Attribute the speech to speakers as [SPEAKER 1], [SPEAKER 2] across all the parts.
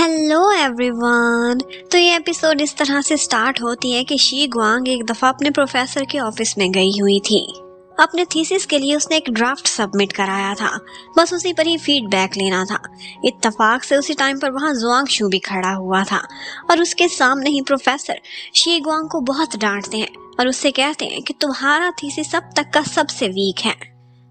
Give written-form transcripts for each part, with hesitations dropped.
[SPEAKER 1] Hello everyone. तो ये episode इस तरह से स्टार्ट होती है कि शी गुआंग एक दफा अपने प्रोफेसर के ऑफिस में गई हुई थी। अपने थीसिस के लिए उसने एक ड्राफ्ट सबमिट कराया था, बस उसी पर ही फीडबैक लेना था। इत्तेफाक से उसी टाइम पर वहाँ जुआंग शू भी खड़ा हुआ था और उसके सामने ही प्रोफेसर शी गुआंग को बहुत डांटते हैं और उससे कहते हैं कि तुम्हारा थीसिस अब तक का सबसे वीक है।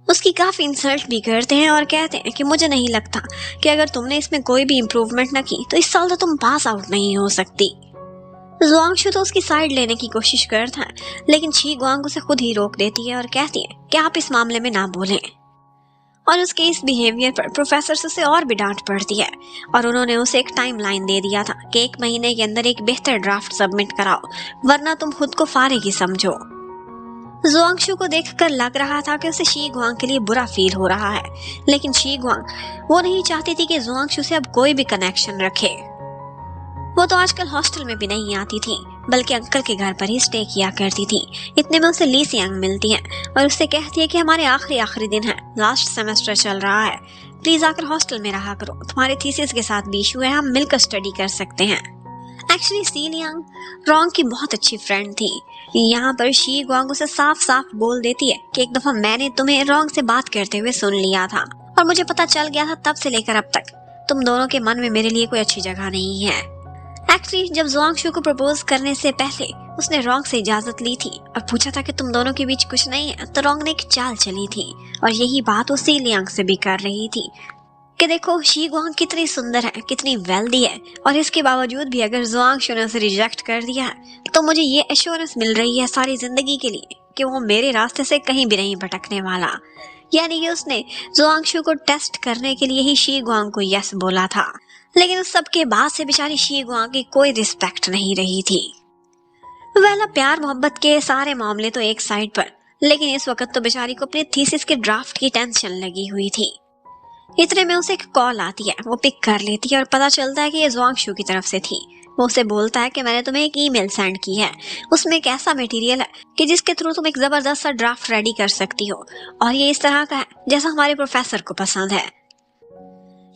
[SPEAKER 1] उसकी काफी इंसल्ट भी करते हैं और कहते हैं कि मुझे नहीं लगता कि अगर तुमने इसमें कोई भी इम्प्रूवमेंट न की तो इस साल तो तुम पास आउट नहीं हो सकती। जुआंगशु तो उसकी साइड लेने की कोशिश करता है, लेकिन शी गुआंग उसे खुद ही रोक देती है और कहती है कि आप इस मामले में ना बोलें। और उसके इस बिहेवियर पर प्रोफेसर से उसे और भी डांट पड़ती है और उन्होंने उसे एक टाइम लाइन दे दिया था कि 1 महीने के अंदर एक बेहतर ड्राफ्ट सबमिट कराओ, वरना तुम खुद को फारिग ही समझो। जुआंगशु को देखकर लग रहा था कि उसे शी गुआंग के लिए बुरा फील हो रहा है, लेकिन शी गुआंग वो नहीं चाहती थी कि जुआंगशु से अब कोई भी कनेक्शन रखे। वो तो आजकल हॉस्टल में भी नहीं आती थी, बल्कि अंकल के घर पर ही स्टे किया करती थी। इतने में उसे ली सियांग मिलती है और उससे कहती है कि हमारे आखिरी दिन है, लास्ट सेमेस्टर चल रहा है, प्लीज आकर हॉस्टल में रहा करो, तुम्हारे थीसिस के साथ भी इशू है, हम मिलकर स्टडी कर सकते हैं। एक्चुअली सी लियांग रोंग की बहुत अच्छी फ्रेंड थी। यहाँ पर शी गुआंग उसे साफ साफ बोल देती है कि एक दफा मैंने तुम्हें रोंग से बात करते हुए सुन लिया था और मुझे पता चल गया था तब से लेकर अब तक तुम दोनों के मन में मेरे लिए कोई अच्छी जगह नहीं है। एक्चुअली जब जुआंगशु को प्रपोज करने से पहले उसने रोंग से इजाजत ली थी और पूछा था कि तुम दोनों के बीच कुछ नहीं है, तो रोंग ने एक चाल चली थी और यही बात वो सी लियांग से भी कर रही थी कि देखो शी गुआंग कितनी सुंदर है, कितनी वेल्दी है, और इसके बावजूद भी अगर जुआंगशु ने उसे रिजेक्ट कर दिया है तो मुझे ये एश्योरेंस मिल रही है सारी जिंदगी के लिए कि वो मेरे रास्ते से कहीं भी नहीं भटकने वाला। यानी कि उसने जुआंगशु को टेस्ट करने के लिए ही शी गुआंग को यस बोला था, लेकिन उस सब के बाद से बेचारी शी गुआंग की कोई रिस्पेक्ट नहीं रही थी। वेल, प्यार मोहब्बत के सारे मामले तो एक साइड पर, लेकिन इस वक्त तो बेचारी को अपने थीसिस के ड्राफ्ट की टेंशन लगी हुई थी। इतने में उसे एक कॉल आती है, वो पिक कर लेती है और पता चलता है कि ये जुआंगशु की तरफ से थी। वो उसे बोलता है कि मैंने तुम्हें एक ईमेल सेंड की है, उसमें एक ऐसा मटेरियल है कि जिसके थ्रू तुम एक जबरदस्त सा ड्राफ्ट रेडी कर सकती हो और ये इस तरह का है जैसा हमारे प्रोफेसर को पसंद है।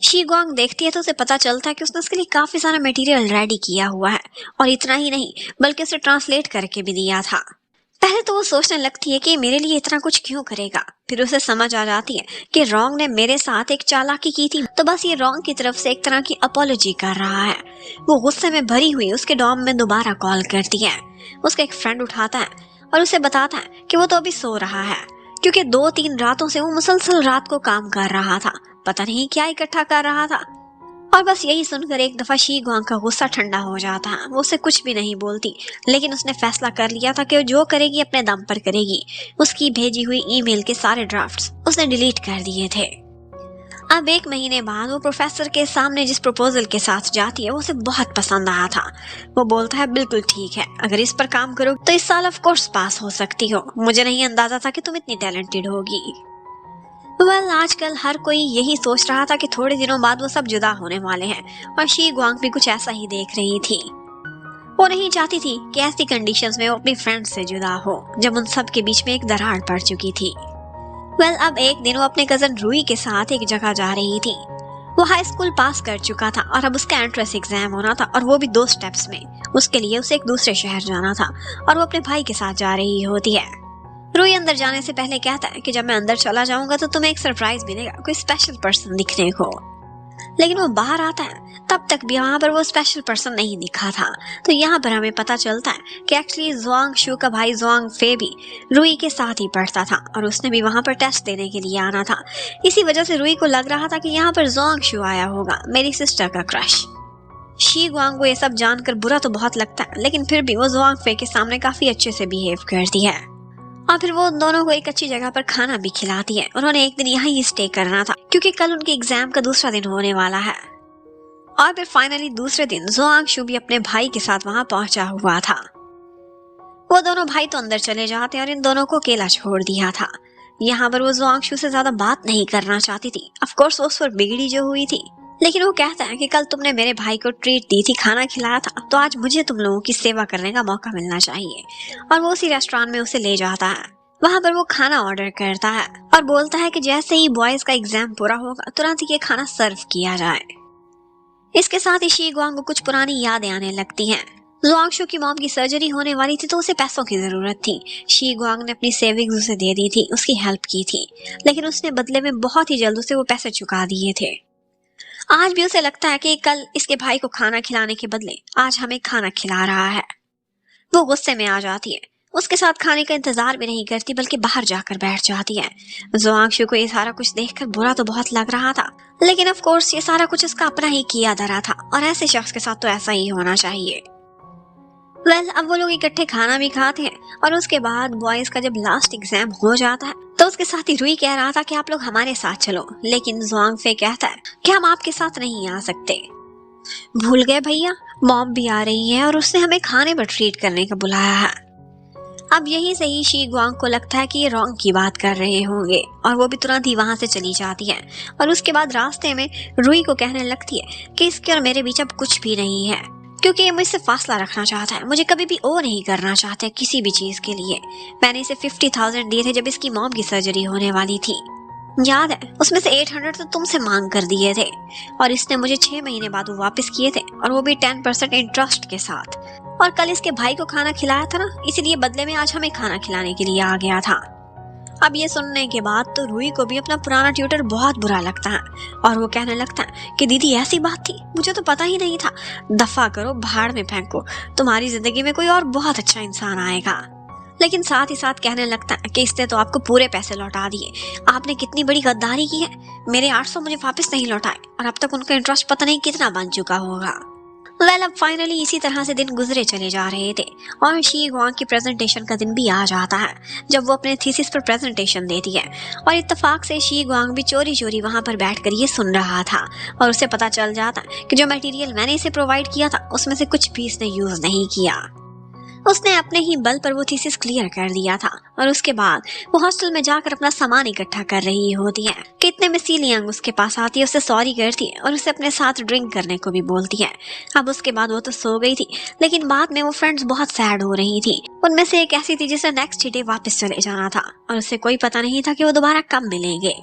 [SPEAKER 1] शी गुआंग देखती है तो उसे पता चलता है कि उसने उसके लिए काफी सारा मटेरियल रेडी किया हुआ है और इतना ही नहीं बल्कि उसे ट्रांसलेट करके भी दिया था। पहले तो वो सोचने लगती है कि मेरे लिए इतना कुछ क्यों करेगा, फिर उसे समझ आ जाती है कि रोंग ने मेरे साथ एक चालाकी की थी, तो बस ये रोंग की तरफ से एक तरह की अपॉलॉजी कर रहा है। वो गुस्से में भरी हुई उसके डॉर्म में दोबारा कॉल करती है। उसका एक फ्रेंड उठाता है और उसे बताता है कि वो तो अभी सो रहा है, क्योंकि 2-3 रातों से वो मुसलसल रात को काम कर रहा था, पता नहीं क्या इकट्ठा कर रहा था। और बस यही सुनकर एक दफा शी गुआंग का गुस्सा ठंडा हो जाता है। वो उसे कुछ भी नहीं बोलती, लेकिन उसने फैसला कर लिया था कि वो जो करेगी अपने दम पर करेगी। उसकी भेजी हुई ईमेल के सारे ड्राफ्ट्स उसने डिलीट कर दिए थे। अब 1 महीने बाद वो प्रोफेसर के सामने जिस प्रपोजल के साथ जाती है वो उसे बहुत पसंद आया था। वो बोलता है बिल्कुल ठीक है, अगर इस पर काम करो तो इस साल ऑफ कोर्स पास हो सकती हो, मुझे नहीं अंदाजा था कि तुम इतनी टैलेंटेड होगी। वेल, आजकल हर कोई यही सोच रहा था कि थोड़े दिनों बाद वो सब जुदा होने वाले हैं और शी गुआंग भी कुछ ऐसा ही देख रही थी। वो नहीं चाहती थी कि ऐसी कंडीशंस में वो अपनी फ्रेंड से जुदा हो जब उन सब के बीच में एक दरार पड़ चुकी थी। वेल, अब एक दिन वो अपने कजन रूई के साथ एक जगह जा रही थी। वो हाई स्कूल पास कर चुका था और अब उसका एंट्रेंस एग्जाम होना था और वो भी 2 स्टेप्स में। उसके लिए उसे एक दूसरे शहर जाना था और वो अपने भाई के साथ जा रही होती है। रूई अंदर जाने से पहले कहता है कि जब मैं अंदर चला जाऊंगा तो तुम्हें एक सरप्राइज मिलेगा, कोई स्पेशल पर्सन दिखने को। लेकिन वो बाहर आता है तब तक भी वहां पर वो स्पेशल पर्सन नहीं दिखा था। तो यहाँ पर हमें पता चलता है कि एक्चुअली जुआंगशु का भाई जुआंग फे भी रूई के साथ ही पढ़ता था और उसने भी वहां पर टेस्ट देने के लिए आना था। इसी वजह से रूई को लग रहा था कि यहाँ पर जुआंगशु आया होगा, मेरी सिस्टर का क्रश। शी गुआंग को ये सब जानकर बुरा तो बहुत लगता है, लेकिन फिर भी वो जुआंग फे के सामने काफी अच्छे से बिहेव करती है और फिर वो उन दोनों को एक अच्छी जगह पर खाना भी खिलाती है। उन्होंने एक दिन यहाँ ही स्टे करना था क्योंकि कल उनके एग्जाम का दूसरा दिन होने वाला है। और फिर फाइनली दूसरे दिन जुआंगशु भी अपने भाई के साथ वहां पहुंचा हुआ था। वो दोनों भाई तो अंदर चले जाते और इन दोनों को अकेला छोड़ दिया था। यहाँ पर वो जुआंगशु से ज्यादा बात नहीं करना चाहती थी। ऑफ कोर्स वो उस पर बिगड़ी जो हुई थी, लेकिन वो कहता है कि कल तुमने मेरे भाई को ट्रीट दी थी, खाना खिलाया था, तो आज मुझे तुम लोगों की सेवा करने का मौका मिलना चाहिए। और वो उसी रेस्टोरेंट में उसे ले जाता है। वहां पर वो खाना ऑर्डर करता है और बोलता है कि जैसे ही बॉयज का एग्जाम पूरा होगा तुरंत ये खाना सर्व किया जाए। इसके साथ ही शी गुआंग को कुछ पुरानी यादें आने लगती हैं। जुआंगशु की मॉम की सर्जरी होने वाली थी तो उसे पैसों की जरूरत थी। शी गुआंग ने अपनी सेविंग्स उसे दे दी थी, उसकी हेल्प की थी, लेकिन उसने बदले में बहुत ही जल्द उसे वो पैसे चुका दिए थे। आज भी उसे लगता है कि कल इसके भाई को खाना खिलाने के बदले आज हमें खाना खिला रहा है। वो गुस्से में आ जाती है, उसके साथ खाने का इंतजार भी नहीं करती बल्कि बाहर जाकर बैठ जाती है। जुआंगशु को ये सारा कुछ देखकर बुरा तो बहुत लग रहा था, लेकिन ऑफ कोर्स ये सारा कुछ उसका अपना ही किया धरा था और ऐसे शख्स के साथ तो ऐसा ही होना चाहिए। अब वो लोग इकट्ठे खाना भी खाते हैं और उसके बाद बॉयज का जब लास्ट एग्जाम हो जाता है तो उसके साथ ही रुई कह रहा था कि आप लोग हमारे साथ चलो, लेकिन जुआंग फे कहता है कि हम आपके साथ नहीं आ सकते। भूल गए भैया, मॉम भी आ रही है और उसने हमें खाने पर ट्रीट करने का बुलाया है। अब यही से ही शी गुआंग को लगता है कि ये रॉन्ग की बात कर रहे होंगे और वो भी तुरंत ही वहां से चली जाती है और उसके बाद रास्ते में रुई को कहने लगती है कि इसके और मेरे बीच अब कुछ भी नहीं है, क्योंकि ये मुझसे फासला रखना चाहता है, मुझे कभी भी ओ नहीं करना चाहता किसी भी चीज के लिए। मैंने इसे 50,000 दिए थे जब इसकी मॉम की सर्जरी होने वाली थी, याद है? उसमें से 800 तो तुमसे मांग कर दिए थे और इसने मुझे 6 महीने बाद वो वापस किए थे और वो भी 10% इंटरेस्ट के साथ। और कल इसके भाई को खाना खिलाया था ना, इसलिए बदले में आज हमें खाना खिलाने के लिए आ गया था। अब ये सुनने के बाद तो रुई को भी अपना पुराना ट्यूटर बहुत बुरा लगता है और वो कहने लगता है कि दीदी ऐसी बात थी, मुझे तो पता ही नहीं था, दफा करो, भाड़ में फेंको, तुम्हारी जिंदगी में कोई और बहुत अच्छा इंसान आएगा। लेकिन साथ ही साथ कहने लगता है कि इसने तो आपको पूरे पैसे लौटा दिए, आपने कितनी बड़ी गद्दारी की है, मेरे 800 मुझे वापस नहीं लौटाए और अब तक उनका इंटरेस्ट पता नहीं कितना बन चुका होगा। अब फाइनली इसी तरह से दिन गुजरे चले जा रहे थे और शी गुआंग की प्रेजेंटेशन का दिन भी आ जाता है जब वो अपने थीसिस पर प्रेजेंटेशन देती है और इत्तेफाक से शी गुआंग भी चोरी चोरी वहां पर बैठकर ये सुन रहा था और उसे पता चल जाता कि जो मटेरियल मैंने इसे प्रोवाइड किया था उसमें से कुछ भी इसने यूज नहीं किया। उसने अपने ही बल पर वो थीसिस क्लियर कर दिया था और उसके बाद वो हॉस्टल में जाकर अपना सामान इकट्ठा कर रही होती है कि इतने में सी लियांग उसके पास आती है, उससे सॉरी करती है और उसे अपने साथ ड्रिंक करने को भी बोलती है। अब उसके बाद वो तो सो गई थी, लेकिन बाद में वो फ्रेंड्स बहुत सैड हो रही थी। उनमें से एक ऐसी थी जिसे नेक्स्ट ही डे वापस चले जाना था और उसे कोई पता नहीं था कि वो दोबारा कब मिलेंगे।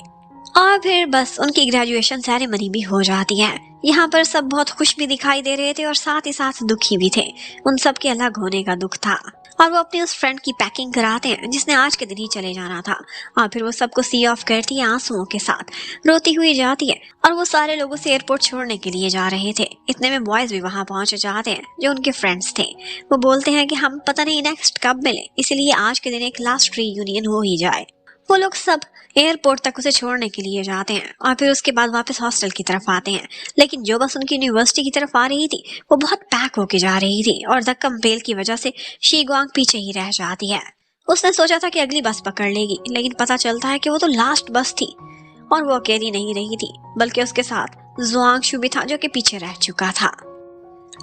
[SPEAKER 1] और फिर बस उनकी ग्रेजुएशन सेरेमनी भी हो जाती है। यहाँ पर सब बहुत खुश भी दिखाई दे रहे थे और साथ ही साथ दुखी भी थे। उन सब के अलग होने का दुख था और वो अपने उस फ्रेंड की पैकिंग कराते हैं जिसने आज के दिन ही चले जाना था और फिर वो सबको सी ऑफ करती है आंसुओं के साथ, रोती हुई जाती है और वो सारे लोगों से एयरपोर्ट छोड़ने के लिए जा रहे थे। इतने में बॉयज भी वहां पहुंच जाते हैं जो उनके फ्रेंड्स थे। वो बोलते हैं कि हम पता नहीं नेक्स्ट कब मिले, इसलिए आज के दिन एक लास्ट रीयूनियन हो ही जाए। वो लोग सब एयरपोर्ट तक उसे छोड़ने के लिए जाते हैं और फिर उसके बाद वापस हॉस्टल की तरफ आते हैं, लेकिन जो बस उनकी यूनिवर्सिटी की तरफ आ रही थी वो बहुत पैक होके जा रही थी और धक्कम पेल की वजह से शी गुआंग पीछे ही रह जाती है। उसने सोचा था कि अगली बस पकड़ लेगी, लेकिन पता चलता है कि वो तो लास्ट बस थी और वो अकेली नहीं रही थी बल्कि उसके साथ जुआंगशु भी था जो कि पीछे रह चुका था।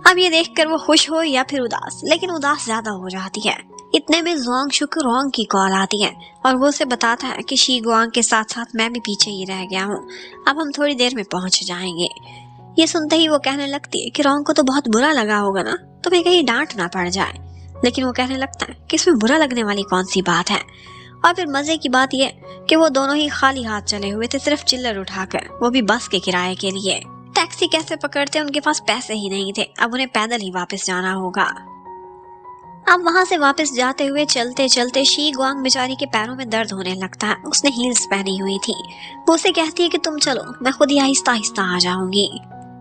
[SPEAKER 1] अब ये देखकर वो खुश हो या फिर उदास, लेकिन उदास ज्यादा हो जाती है। इतने में जुआंगशु को रोंग की कॉल आती है और वो उसे बताता है कि शी गुआंग के साथ साथ मैं भी पीछे ही रह गया हूँ, अब हम थोड़ी देर में पहुंच जाएंगे। ये सुनते ही वो कहने लगती है कि रोंग को तो बहुत बुरा लगा होगा ना, तुम्हें कहीं डांट ना पड़ जाए। लेकिन वो कहने लगता है कि इसमें बुरा लगने वाली कौन सी बात है। और फिर मजे की बात यह कि वो दोनों ही खाली हाथ चले हुए थे, सिर्फ चिल्लर उठाकर, वो भी बस के किराए के लिए। टैक्सी कैसे पकड़ते, उनके पास पैसे ही नहीं थे, अब उन्हें पैदल ही वापस जाना होगा। अब वहां से वापस जाते हुए चलते चलते शी गुआंग बेचारी के पैरों में दर्द होने लगता है। उसने हील्स पहनी हुई थी। वो उसे कहती है कि तुम चलो, मैं खुद ही आहिस्ता आहिस्ता आ जाऊंगी,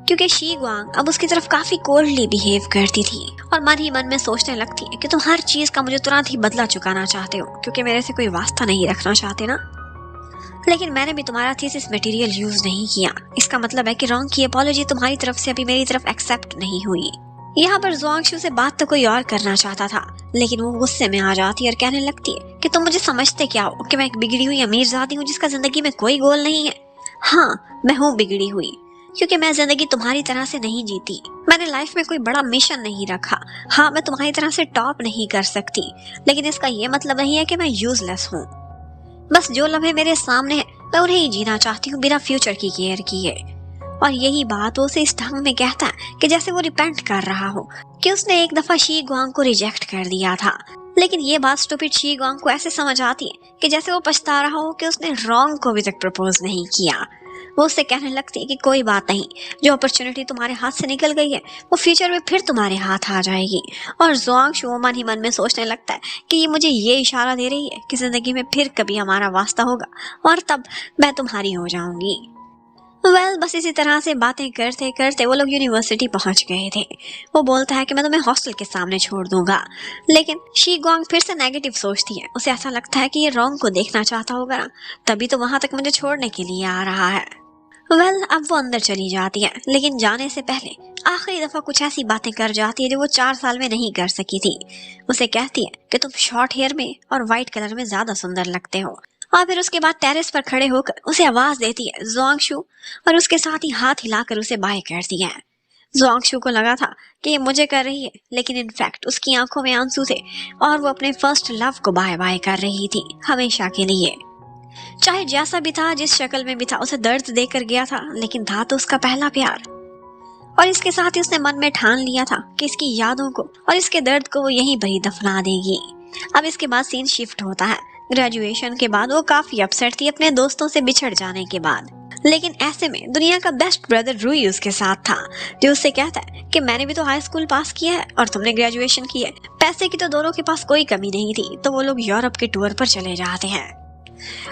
[SPEAKER 1] क्योंकि शी गुआंग अब उसकी तरफ काफी कोल्डली बिहेव करती थी और मन ही मन में सोचने लगती है कि तुम हर चीज का मुझे तुरंत ही बदला चुकाना चाहते हो क्योंकि मेरे से कोई वास्ता नहीं रखना चाहते ना। लेकिन मैंने भी तुम्हारा थीसिस मटेरियल यूज नहीं किया, इसका मतलब है कि रोंग की अपॉलॉजी तुम्हारी तरफ से अभी मेरी तरफ एक्सेप्ट नहीं हुई। यहाँ पर जुआंगशु से बात तो कोई और करना चाहता था, लेकिन वो गुस्से में आ जाती है और कहने लगती है कि तुम मुझे समझते क्या हो कि मैं एक बिगड़ी हुई अमीरजादी हूँ जिसका जिंदगी में कोई गोल नहीं है। हाँ, मैं हूँ बिगड़ी हुई, क्योंकि मैं जिंदगी तुम्हारी तरह से नहीं जीती। मैंने लाइफ में कोई बड़ा मिशन नहीं रखा। हाँ, मैं तुम्हारी तरह से टॉप नहीं कर सकती, लेकिन इसका ये मतलब नहीं है कि मैं यूजलेस हूँ। बस जो लम्हे मेरे सामने है मैं उन्हें ही जीना चाहती हूँ बिना फ्यूचर की केयर किए। और यही बात वो उसे इस ढंग में कहता है कि जैसे वो रिपेंट कर रहा हो कि उसने एक दफा शी गुआंग को रिजेक्ट कर दिया था। लेकिन ये बात स्टूपिड शी गुआंग को ऐसे समझ आती है कि जैसे वो पछता रहा हो कि उसने रोंग को अभी तक प्रपोज नहीं किया। वो उससे कहने लगती है कि कोई बात नहीं, जो अपॉर्चुनिटी तुम्हारे हाथ से निकल गई है वो फ्यूचर में फिर तुम्हारे हाथ आ जाएगी। और ज़ुआंगशु मन ही मन में सोचने लगता है कि ये मुझे ये इशारा दे रही है कि ज़िंदगी में फिर कभी हमारा वास्ता होगा और तब मैं तुम्हारी हो जाऊंगी। बस इसी तरह से बातें करते करते वो लोग यूनिवर्सिटी पहुंच गए थे। वो बोलता है कि मैं तुम्हें हॉस्टल के सामने छोड़ दूंगा, लेकिन शी गुआंग फिर से नेगेटिव सोचती है। उसे ऐसा लगता है कि ये रॉन्ग को देखना चाहता होगा ना, तभी तो वहां तक मुझे छोड़ने के लिए आ रहा है। अब वो अंदर चली जाती है, लेकिन जाने से पहले आखिरी दफा कुछ ऐसी बातें कर जाती है जो वो 4 साल में नहीं कर सकी थी। उसे कहती है कि तुम शॉर्ट हेयर में और व्हाइट कलर में ज्यादा सुंदर लगते हो। और फिर उसके बाद टेरेस पर खड़े होकर उसे आवाज देती है ज़ुआंगशु, और उसके साथ ही हाथ हिलाकर उसे बाय करती है। ज़ुआंगशु को लगा था कि ये मुझे कर रही है, लेकिन इनफैक्ट उसकी आंखों में आंसू थे और वो अपने फर्स्ट लव को बाय बाय कर रही थी हमेशा के लिए। चाहे जैसा भी था, जिस शक्ल में भी था, उसे दर्द देकर गया था, लेकिन था तो उसका पहला प्यार। और इसके साथ ही उसने मन में ठान लिया था कि इसकी यादों को और इसके दर्द को वो यहीं पर ही दफना देगी। अब इसके बाद सीन शिफ्ट होता है। ग्रेजुएशन के बाद वो काफी अपसेट थी अपने दोस्तों से बिछड़ जाने के बाद, लेकिन ऐसे में दुनिया का बेस्ट ब्रदर रूई उसके साथ था, जो उससे कहता है कि मैंने भी तो हाई स्कूल पास किया है और तुमने ग्रेजुएशन की है, पैसे की तो दोनों के पास कोई कमी नहीं थी। तो वो लोग यूरोप के टूर पर चले जाते हैं।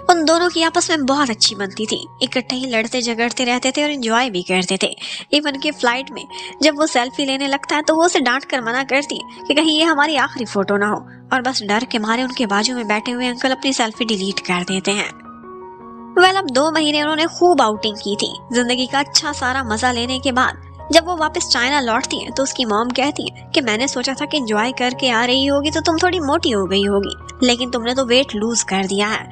[SPEAKER 1] उन दोनों की आपस में बहुत अच्छी बनती थी, इकट्ठे ही लड़ते झगड़ते रहते थे और एंजॉय भी करते थे। इवन कि फ्लाइट में जब वो सेल्फी लेने लगता है तो वो उसे डांट कर मना करती है कि कहीं ये हमारी आखिरी फोटो ना हो, और बस डर के मारे उनके बाजू में बैठे हुए अंकल अपनी सेल्फी डिलीट कर देते हैं। अब 2 महीने उन्होंने खूब आउटिंग की थी। जिंदगी का अच्छा सारा मजा लेने के बाद जब वो वापस चाइना लौटती है तो उसकी मॉम कहती है कि मैंने सोचा था कि एंजॉय करके आ रही होगी तो तुम थोड़ी मोटी हो गई होगी, लेकिन तुमने तो वेट लूज कर दिया है।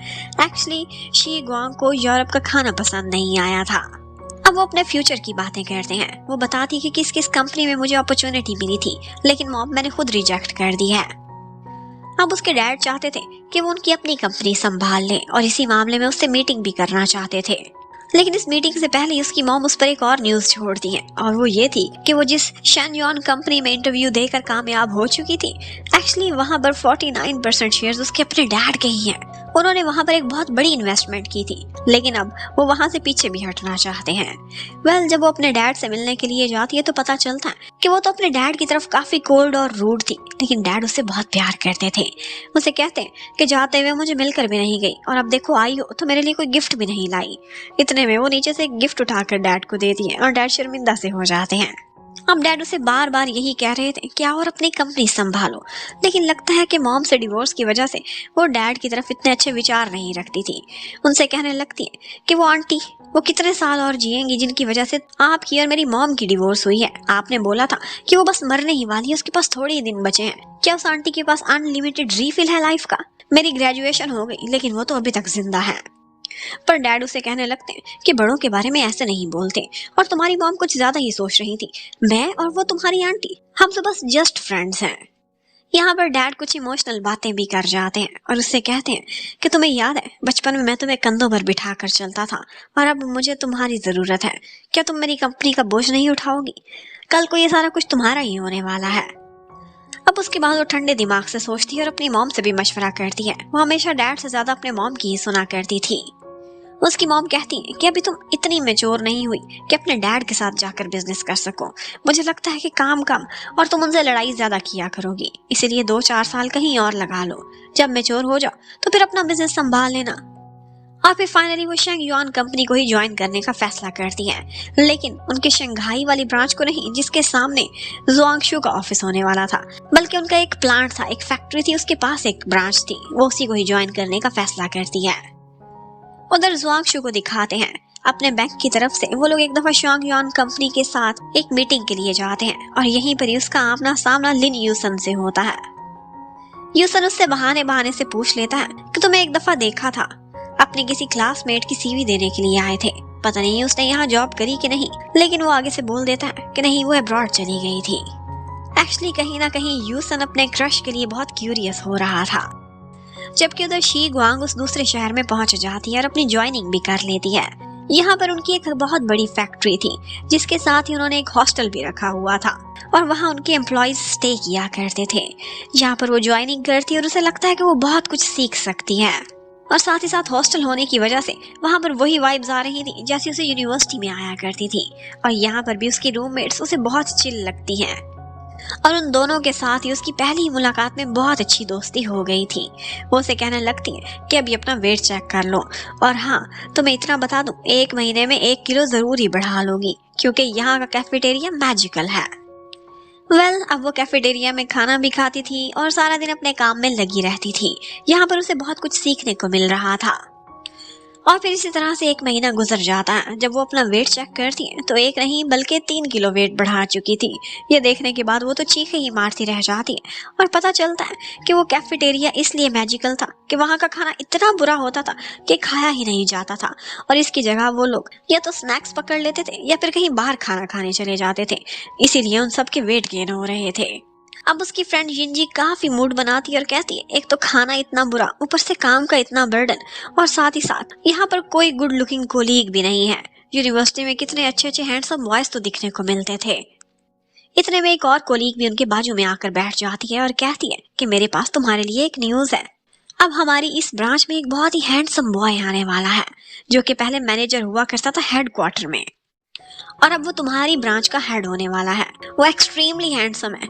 [SPEAKER 1] एक्चुअली शी गुआंग को यूरोप का खाना पसंद नहीं आया था। अब वो अपने फ्यूचर की बातें करते हैं। वो बताती है कि किस किस कंपनी में मुझे अपॉर्चुनिटी मिली थी, लेकिन मॉम मैंने खुद रिजेक्ट कर दी है। अब उसके डैड चाहते थे कि वो उनकी अपनी कंपनी संभाल ले और इसी मामले में उससे मीटिंग भी करना चाहते थे, लेकिन इस मीटिंग से पहले उसकी मॉम उस पर एक और न्यूज छोड़ती है, और वो ये थी कि वो जिस शेनयॉन कंपनी में इंटरव्यू देकर कामयाब हो चुकी थी, एक्चुअली वहां पर 49% शेयर्स उसके अपने डैड के ही हैं। उन्होंने वहां पर एक बहुत बड़ी इन्वेस्टमेंट की थी, लेकिन अब वो वहां से पीछे भी हटना चाहते हैं। जब वो अपने डैड से मिलने के लिए जाती है तो पता चलता है कि वो तो अपने डैड की तरफ काफी कोल्ड और रूड थी, लेकिन डैड उससे बहुत प्यार करते थे। उसे कहते हैं कि जाते हुए मुझे मिलकर भी नहीं गई, और अब देखो आई हो तो मेरे लिए कोई गिफ्ट भी नहीं लाई। इतने में वो नीचे से एक गिफ्ट उठाकर डैड को देती है और डैड शर्मिंदा से हो जाते हैं। अब डैड उसे बार बार यही कह रहे थे कि और अपनी कंपनी संभालो, लेकिन लगता है कि मॉम से डिवोर्स की वजह से वो डैड की तरफ इतने अच्छे विचार नहीं रखती थी। उनसे कहने लगती है कि वो आंटी वो कितने साल और जिएंगी जिनकी वजह से आपकी और मेरी मॉम की डिवोर्स हुई है। आपने बोला था कि वो बस मरने ही वाली है, उसके पास थोड़े ही दिन बचे हैं। क्या उस आंटी के पास अनलिमिटेड रीफिल है लाइफ का? मेरी ग्रेजुएशन हो गई, लेकिन वो तो अभी तक जिंदा है। पर डैड उसे कहने लगते हैं कि बड़ों के बारे में ऐसे नहीं बोलते, और तुम्हारी मॉम कुछ ज्यादा ही सोच रही थी। मैं और वो तुम्हारी आंटी, हम तो बस जस्ट फ्रेंड्स हैं। यहाँ पर डैड कुछ इमोशनल बातें भी कर जाते हैं और उससे कहते हैं कि तुम्हें याद है बचपन में मैं तुम्हें कंधों पर बिठा कर चलता था, और अब मुझे तुम्हारी जरूरत है। क्या तुम मेरी कंपनी का बोझ नहीं उठाओगी? कल को ये सारा कुछ तुम्हारा ही होने वाला है। अब उसके बाद वो ठंडे दिमाग से सोचती है और अपनी मॉम से भी मशवरा करती है। वो हमेशा डैड से ज्यादा अपने मॉम की ही सुना करती थी। उसकी मॉम कहती है कि अभी तुम इतनी मैच्योर नहीं हुई कि अपने डैड के साथ जाकर बिजनेस कर सको। मुझे लगता है कि काम कम और तुम उनसे लड़ाई ज्यादा किया करोगी, इसीलिए 2-4 साल कहीं और लगा लो। जब मैच्योर हो जाओ तो फिर अपना बिजनेस संभाल लेना। और फिर फाइनली वो शेंगयुआन कंपनी को ही ज्वाइन करने का फैसला करती है, लेकिन उनके शंघाई वाली ब्रांच को नहीं जिसके सामने ज़ुआंगशु का ऑफिस होने वाला था, बल्कि उनका एक प्लांट था, एक फैक्ट्री थी, उसके पास एक ब्रांच थी। वो उसी को ही ज्वाइन करने का फैसला करती है। उधर ज़ुआंगशु को दिखाते हैं अपने बैंक की तरफ से वो लोग एक दफा शेंगयुआन कंपनी के साथ एक मीटिंग के लिए जाते हैं, और यहीं पर ही उसका आमना सामना लिन यूसन से होता है। यूसन उससे बहाने बहाने से पूछ लेता है कि तुम्हें एक दफा देखा था, अपने किसी क्लासमेट की सीवी देने के लिए आए थे, पता नहीं उसने यहाँ जॉब करी कि नहीं। लेकिन वो आगे से बोल देता है कि नहीं, वो अब्रॉड चली गई थी। एक्चुअली कहीं ना कहीं यूसन अपने क्रश के लिए बहुत क्यूरियस हो रहा था। जबकि उधर शी गुआंग उस दूसरे शहर में पहुंच जाती है और अपनी ज्वाइनिंग भी कर लेती है। यहाँ पर उनकी एक बहुत बड़ी फैक्ट्री थी, जिसके साथ ही उन्होंने एक हॉस्टल भी रखा हुआ था, और वहाँ उनके एम्प्लॉयज स्टे किया करते थे। यहाँ पर वो ज्वाइनिंग करती है और उसे लगता है कि वो बहुत कुछ सीख सकती है। और साथ ही साथ हॉस्टल होने की वजह से वहाँ पर वही वाइब्स आ रही थी जैसी उसे यूनिवर्सिटी में आया करती थी। और यहाँ पर भी उसकी रूममेट्स उसे बहुत चिल लगती हैं और उन दोनों के साथ ही उसकी पहली मुलाकात में बहुत अच्छी दोस्ती हो गई थी। वो उसे कहने लगती है कि अभी अपना वेट चेक कर लो, और हाँ तुम्हें इतना बता दूं, 1 महीने में 1 किलो जरूर ही बढ़ा लोगी क्योंकि यहाँ का कैफेटेरिया मैजिकल है। अब वो कैफेटेरिया में खाना भी खाती थी और सारा दिन अपने काम में लगी रहती थी। यहाँ पर उसे बहुत कुछ सीखने को मिल रहा था। और फिर इसी तरह से 1 महीना गुजर जाता है। जब वो अपना वेट चेक करती है तो 1 नहीं बल्कि 3 किलो वेट बढ़ा चुकी थी। ये देखने के बाद वो तो चीखें ही मारती रह जाती है और पता चलता है कि वो कैफेटेरिया इसलिए मैजिकल था कि वहाँ का खाना इतना बुरा होता था कि खाया ही नहीं जाता था, और इसकी जगह वो लोग या तो स्नैक्स पकड़ लेते थे या फिर कहीं बाहर खाना खाने चले जाते थे। इसीलिए उन सबके वेट गेन हो रहे थे। अब उसकी फ्रेंड जिंजी काफी मूड बनाती है और कहती है एक तो खाना इतना बुरा, ऊपर से काम का इतना बर्डन, और साथ ही साथ यहाँ पर कोई गुड लुकिंग कोलीग भी नहीं है। यूनिवर्सिटी में कितने अच्छे अच्छे हैंडसम बॉयज तो दिखने को मिलते थे। इतने में एक और कोलीग भी उनके बाजू में आकर बैठ जाती है और कहती है कि मेरे पास तुम्हारे लिए एक न्यूज है। अब हमारी इस ब्रांच में एक बहुत ही हैंडसम बॉय आने वाला है जो कि पहले मैनेजर हुआ करता था हेडक्वार्टर में, और अब वो तुम्हारी ब्रांच का हेड होने वाला है। वो एक्सट्रीमली हैंडसम है।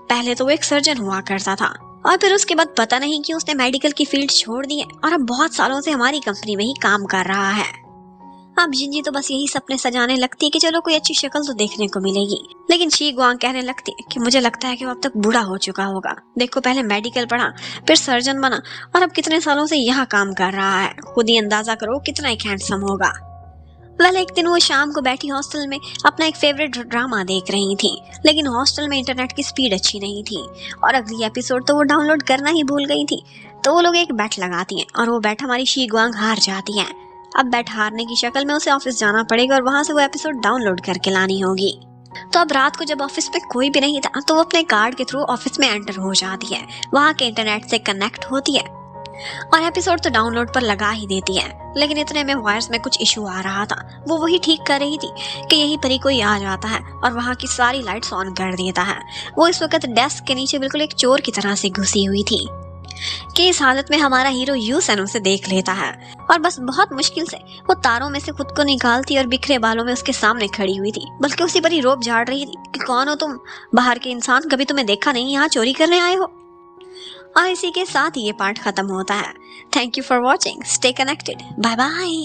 [SPEAKER 1] पहले तो वो एक सर्जन हुआ करता था और फिर उसके बाद पता नहीं क्यों उसने मेडिकल की फील्ड छोड़ दी है और अब बहुत सालों से हमारी कंपनी में ही काम कर रहा है। अब जिंजी तो बस यही सपने सजाने लगती है कि चलो कोई अच्छी शक्ल तो देखने को मिलेगी, लेकिन शी गुआंग कहने लगती है कि मुझे लगता है कि वो अब तक बूढ़ा हो चुका होगा। देखो पहले मेडिकल पढ़ा, फिर सर्जन बना और अब कितने सालों से यहाँ काम कर रहा है। खुद ही अंदाजा करो कितना एक हैंडसम होगा। एक दिन वो शाम को बैठी हॉस्टल में अपना एक फेवरेट ड्रामा देख रही थी, लेकिन हॉस्टल में इंटरनेट की स्पीड अच्छी नहीं थी और अगली एपिसोड तो वो डाउनलोड करना ही भूल गई थी। तो वो लोग एक बेट लगाती हैं और वो बेट हमारी शी गुआंग हार जाती है। अब बेट हारने की शक्ल में उसे ऑफिस जाना पड़ेगा और वहां से वो एपिसोड डाउनलोड करके लानी होगी। तो अब रात को जब ऑफिस में कोई भी नहीं था तो वो अपने कार्ड के थ्रू ऑफिस में एंटर हो जाती है, वहाँ के इंटरनेट से कनेक्ट होती है और एपिसोड तो डाउनलोड पर लगा ही देती है। लेकिन इतने में वायर्स में कुछ इशू आ रहा था। वो वही ठीक कर रही थी कि यहीं पर ही कोई आ जाता है और वहाँ की सारी लाइट्स ऑन कर देता है। वो इस वक्त डेस्क के नीचे बिल्कुल एक चोर की तरह से घुसी हुई थी कि इस हालत में हमारा हीरो यूसन उसे देख लेता है और बस बहुत मुश्किल से वो तारों में से खुद को निकालती और बिखरे बालों में उसके सामने खड़ी हुई थी, बल्कि उसी पर ही रोब झाड़ रही थी कि कौन हो तुम, बाहर के इंसान, कभी तुम्हें देखा नहीं, यहाँ चोरी करने आए हो। और इसी के साथ ही ये पार्ट खत्म होता है। Thank you for watching, stay connected, bye bye.